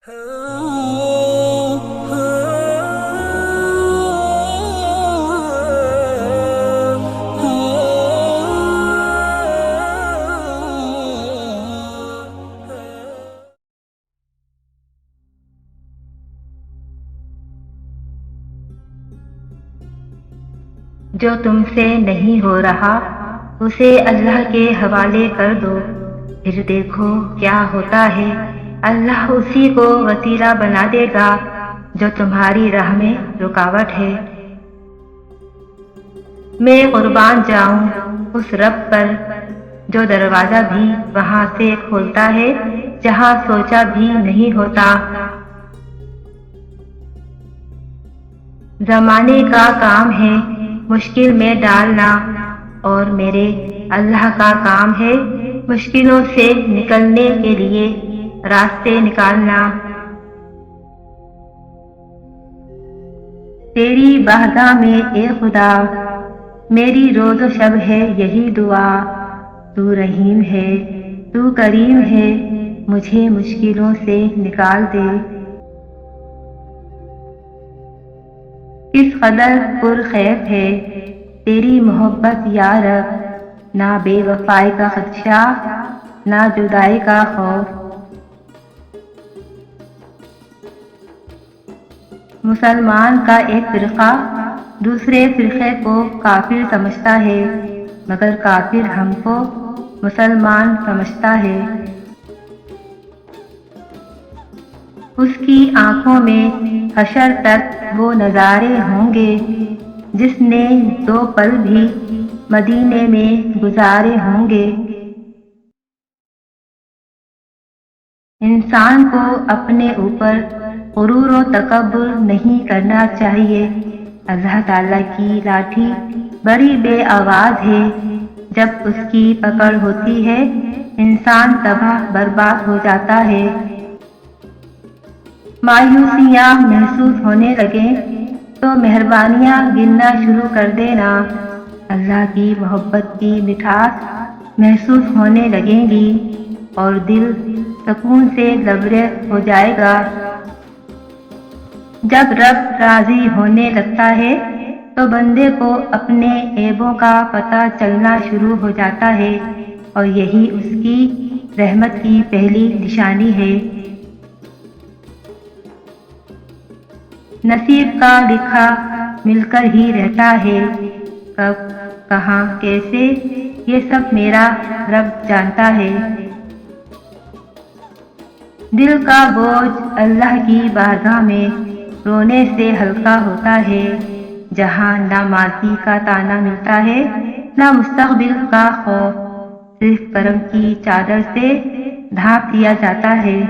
جو تم سے نہیں ہو رہا اسے اللہ کے حوالے کر دو، پھر دیکھو کیا ہوتا ہے۔ اللہ اسی کو وسیلہ بنا دے گا جو تمہاری راہ میں رکاوٹ ہے۔ میں قربان جاؤں اس رب پر جو دروازہ بھی وہاں سے کھولتا ہے جہاں سوچا بھی نہیں ہوتا۔ زمانے کا کام ہے مشکل میں ڈالنا، اور میرے اللہ کا کام ہے مشکلوں سے نکلنے کے لیے راستے نکالنا۔ تیری بارگاہ میں اے خدا میری روز و شب ہے یہی دعا، تو رحیم ہے تو کریم ہے، مجھے مشکلوں سے نکال دے۔ کس قدر پرخیف ہے تیری محبت یا رب، نہ بے وفائی کا خدشہ نہ جدائی کا خوف۔ مسلمان کا ایک فرقہ دوسرے فرقے کو کافر سمجھتا ہے، مگر کافر ہم کو مسلمان سمجھتا ہے۔ اس کی آنکھوں میں حشر تک وہ نظارے ہوں گے جس نے 2 پل بھی مدینے میں گزارے ہوں گے۔ انسان کو اپنے اوپر غرور و تکبر نہیں کرنا چاہیے۔ اللہ تعالیٰ کی لاٹھی بڑی بے آواز ہے، جب اس کی پکڑ ہوتی ہے انسان تباہ برباد ہو جاتا ہے۔ مایوسیاں محسوس ہونے لگیں تو مہربانیاں گننا شروع کر دینا۔ اللہ کی محبت کی مٹھاس محسوس ہونے لگیں گی اور دل سکون سے لبریز ہو جائے گا۔ جب رب راضی ہونے لگتا ہے تو بندے کو اپنے عیبوں کا پتہ چلنا شروع ہو جاتا ہے، اور یہی اس کی رحمت کی پہلی نشانی ہے۔ نصیب کا لکھا مل کر ہی رہتا ہے، کب کہاں کیسے یہ سب میرا رب جانتا ہے۔ دل کا بوجھ اللہ کی بارگاہ میں رونے سے ہلکا ہوتا ہے، جہاں نہ ماضی کا تانا ملتا ہے نہ مستقبل کا خوف، صرف کرم کی چادر سے ڈھانپ دیا جاتا ہے۔